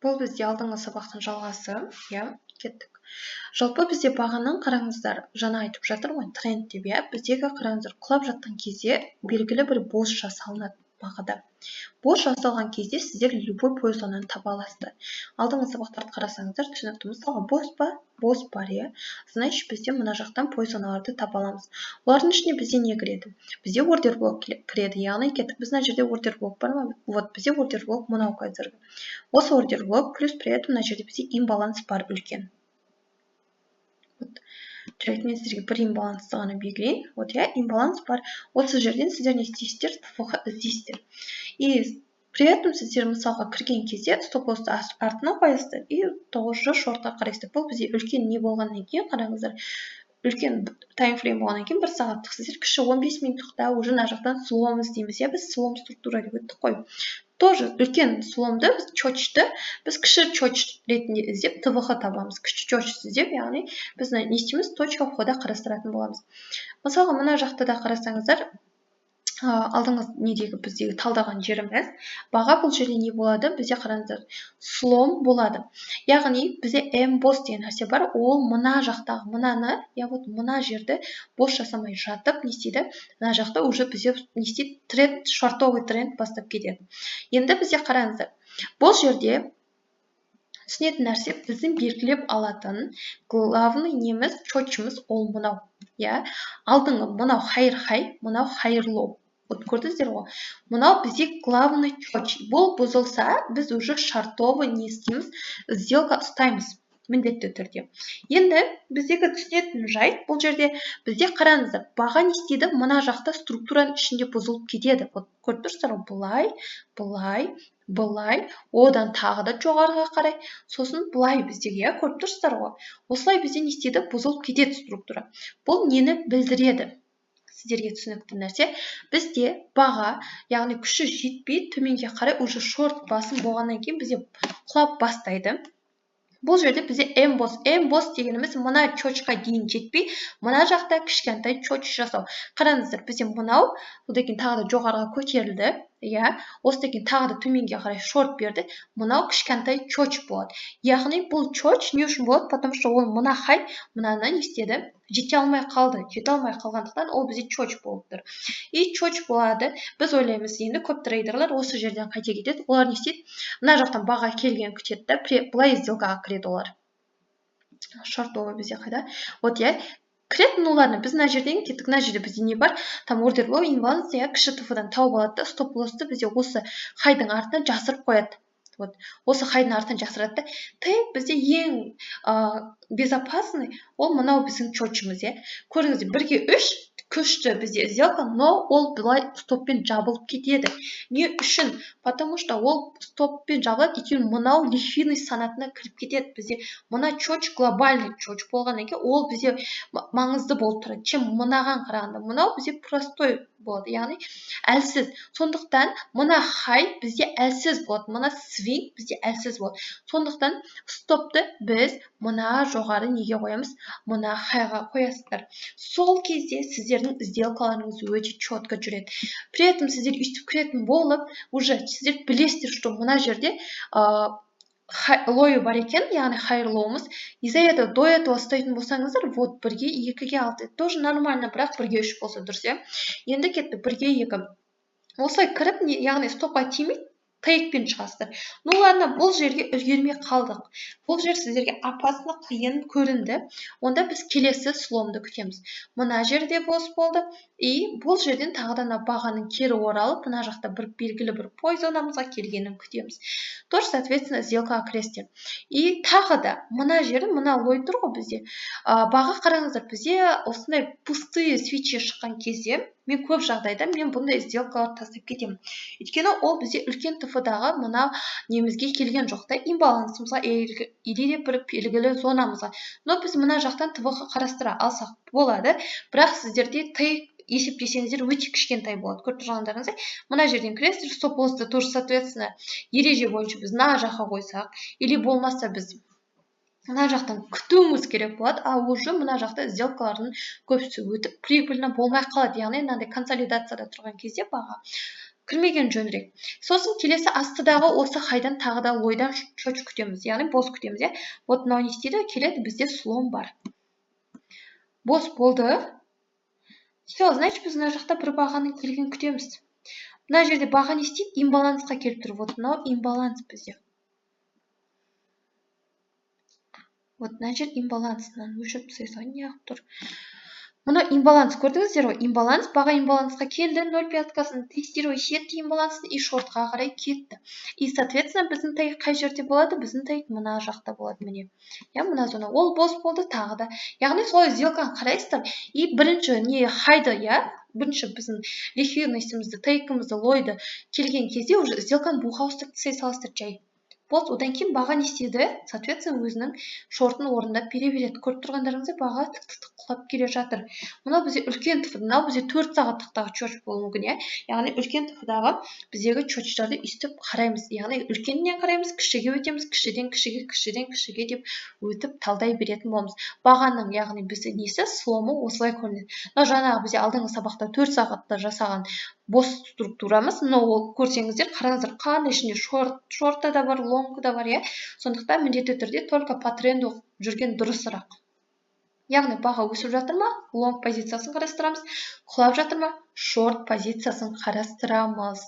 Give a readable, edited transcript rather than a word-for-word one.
Бұл бізде алдыңғы сабақтың жалғасы, иә, кеттік. Жалпы бізде бағаның қараңыздар, жаңа айтып жатыр ғой, тренд деп, иә, біздегі қараңыздар құлап жатқан кезде белгілі бір бос жасалынады бағада. Бос жасалған кезде сіздер любой позицияны таба аласыздар. Алдыңғы сабақтарды қарасаңыздар, түсінікті. Мысалға бос па? Бос бар, иә. Значит, бізде мына жақтан позицияларды таба аламыз. Олардың ішіне бізде не кіреді? Бізде ордер блок кіреді, яғни кеттік. Біз мына жерде ордер блок бар ма? Вот бізде ордер блок мынау қазіргі. Осы ордер блок плюс при этом мына жерде бізде имбаланс бар үлкен. Жарайды, мен сіздерге бір имбалансты ғана белгілейін. Вот, иә, имбаланс бар. Осы жерден сіздер не істейсіздер? ТФХ іздейсіздер. И при этом сіздер мысалға кірген кезде стоп-лоссты артына қоясыздар и тоже шортқа қарайсыздар. Бұл бізде үлкен не болғаннан кейін, қараңыздар, үлкен таймфрейм болғаннан кейін 1 сағаттық сіздер кіші 15 минуттықта уже мына жақтан слом іздейміз. Я біз слом структура деп өттік қой. Тоже үлкен сломды, біз чочты, біз кіші чоч ретінде іздеп ТВХ табамыз. Кіші чоч іздеп, яғни біз не істейміз? Точка входа қарастыратын боламыз. Мысалға мына жақта да қарасаңыздар, алдыңғы недегі біздегі талдаған жеріміз, баға бұл жерде не болады? Бізде қараңыздар, слом болады. Яғни бізде М-бос деген нәрсе бар, ол мына жақтағы мынаны, я вот мына жерді бос жасамай жатып, не істейді? Мына жақта уже бізде не істейді? Тренд, шортовый тренд бастап кетеді. Енді бізде қараңыздар, бұл жерде түсінетін нәрсе біздің белгілеп алатын главный неміз, чочымыз ол мынау. Я, алдыңғы мынау хайр-хай, мынау хайр-лоу. Вот көрдіңіздер ғой. Мынау бізде главный чоч. Бұл бұзылса, біз уже шартовый не істейміз? Сделка ұстаймыз. Міндетті түрде. Енді біздегі түсінетін жайт, бұл жерде бізде қараңыздар, баға не істейді? Мына жақта структураның ішінде бұзылып кетеді. Вот көріп тұрсыздар ғой, былай, одан тағы да жоғарыға қарай, сосын былай біздеге, көріп тұрсыздар ғой. Осылай бізде не істейді? Бұзылып кетеді структура. Бұл нені білдіреді? Сіздерге түсінікті нәрсе, бізде баға, яғни күші жетпей, төменге қарай уже шорт басым болғаннан кейін бізде құлап бастайды. Бұл жерде бізде М-бос. М-бос дегеніміз мына чочқа дейін жетпей, мына жақта кішкентай чоч жасау. Қараңыздар, бізде мынау, одан кейін тағы да жоғарыға көтерілді, иә, осыдан кейін тағы да төменге қарай шорт берді. Мынау кішкентай чоч болады. Яғни бұл чоч не үшін болады? Потому что ол мына хай, мынаны не істеді? Жете алмай қалды. Жете алмай қалғандықтан ол бізде чоч болып тұр. И чоч болады. Біз ойлаймыз енді көп трейдерлер осы жерден қайта кетеді. Олар не істейді? Мына жақтан баға келген күтеді да, былай сделкаға кіреді олар. Шортовый бізде қайда? Вот, я кіретін оларны біз мына жерден кеттік, мына жерде бізде не бар? Там ордер блок, имбаланс, я кіші ТФ-дан тауып алады да, стоп-лоссты бізде осы хайдың артынан жасырып қояды. Вот, осы хайдың артынан жасырады да, бізде ең безопасный, ол мынау біздің чочымыз, е. Көріңіздер, 1-3 күшті бізде сделка, но ол былай стоппен жабылып кетеді. Не үшін? Потому что ол стоппен жабылады, екен мынау ликвидный санатына кіріп кетеді. Бізде мына чоч глобальный чоч болғаннан кейін, ол бізде маңызды болып тұрады. Чем мынаған қарағанда, мынау бізде простой болады, яғни әлсіз. Сондықтан мына хай бізде әлсіз болады, мына свинг бізде әлсіз болады. Сондықтан стопты біз мына жоғары неге қоямыз? Мына хайға қоясыздар. Сол кезде сіздердің сделкаларыңыз өте четко жүреді. При этом сіздер үйтіп кіретін болып, уже сіздер білесіздер, что мына жерде лойы бар екен, яғни хайр лоуымыз. Из-за этого до этого ұстайтын болсаңыздар, вот 1-ге 2-ге 6, тоже нормально, бірақ 1-ге 3 болса дұрыс, иә. Енді кетті 1-ге 2. Осылай кіріп, яғни стопқа тимей, тейкпен шығасыздар. Ну ладно, бұл жерге үлгермей қалдық. Бұл жер сіздерге опасно қиын көрінді. Онда біз келесі сломды күтеміз. Мына жерде бос болды. И бұл жерден тағыдан бағаның кері оралып, мына жақта бір белгілі бір позиционамызға келгенін күтеміз. Тоже, соответственно, сделкаға кіресіздер. И тағы да мына жері, мына лой тұр ғой бізде. Баға қараңыздар, бізде осындай пустые свечи шыққан кезде, мен көп жағдайда мен бұндай сделкалар тастап кетемін. Өйткені ол бізде үлкен ТФ-дағы мына немізге келген жоқ та, имбалансымызға или де бір белгілі зонамызға. Но біз мына жақтан ТФ-ға қарастыра алсақ болады, бірақ сіздерде тейк есептесеңіздер өте кішкентай болады. Көріп тұрғандарыңыздай, мына жерден кіресіздер, стоп-лоссты тоже, соответственно, ереже бойынша біз мына жаққа қойсақ, или болмаса біз мына жақтан күтуіміз керек болады, а уже мына жақта сделкалардың көбісі өтіп прибыльно болмай қалады. Яғни мынандай консолидацияда тұрған кезде баға кірмеген жөнірек. Сосын келесі астыдағы осы хайдан тағы да лойдан чоч күтеміз, яғни бос күтеміз. Вот мынау не істейді? Келеді, бізде слон бар. Бос болды. Все, значит, біз мына жақта бір бағаның келген күтеміз. Мына жерде баға не істейді? Имбалансқа келіп тұр. Вот мынау имбаланс бізде. Вот мына жер имбалансынан өшіріп тастайсың, неғып тұр. Мұны имбаланс көрдіңіздер ғой? Имбаланс, баға имбалансқа келді, 0,5-касын тестировать етті имбалансын, и шортқа қарай кетті. И, соответственно, біздің тайық қай жерде болады? Біздің тайық мына жақта болады, міне. Мына зона. Ол бос болды тағы да. Яғни солай сделканы қарайсыздар. И бірінші не хайды, бірінші біздің ликвидностімізді, тайықымызды, лойды келген кезде уже сделканы бухгалтердік тісей салыстыр жай. Бос, одан кейін баға не істеді? Соответственно, өзінің шортын орындап бере береді. Көріп тұрғандарыңыздай баға тік құлап келе жатыр. Мынау бізде үлкен ТФ, мынау бізде 4 сағаттықтағы чоч болуы мүмкін, яғни үлкен ТФ-дағы біздегі чочларды үстіп қараймыз. Яғни үлкеннен қараймыз, кішіге өтеміз, кішіден кішіге, кішіден кішіге деп өтіп талдай беретін боламыз. Бағаның, яғни бізде несі, сломы осылай көрінеді. Мынау жаңағы бізде алдыңғы сабақта 4 сағатта жасаған бос структурамыз, ол көрсеңіздер, қараңыздар, қандай ішінде шорты да бар, лонг да бар, сондықтан міндетті түрде только по тренду жүрген дұрысырақ. Яғни баға өсіп жатыр ма, лонг позициясын қарастырамыз, құлап жатыр ма, шорт позициясын қарастырамыз.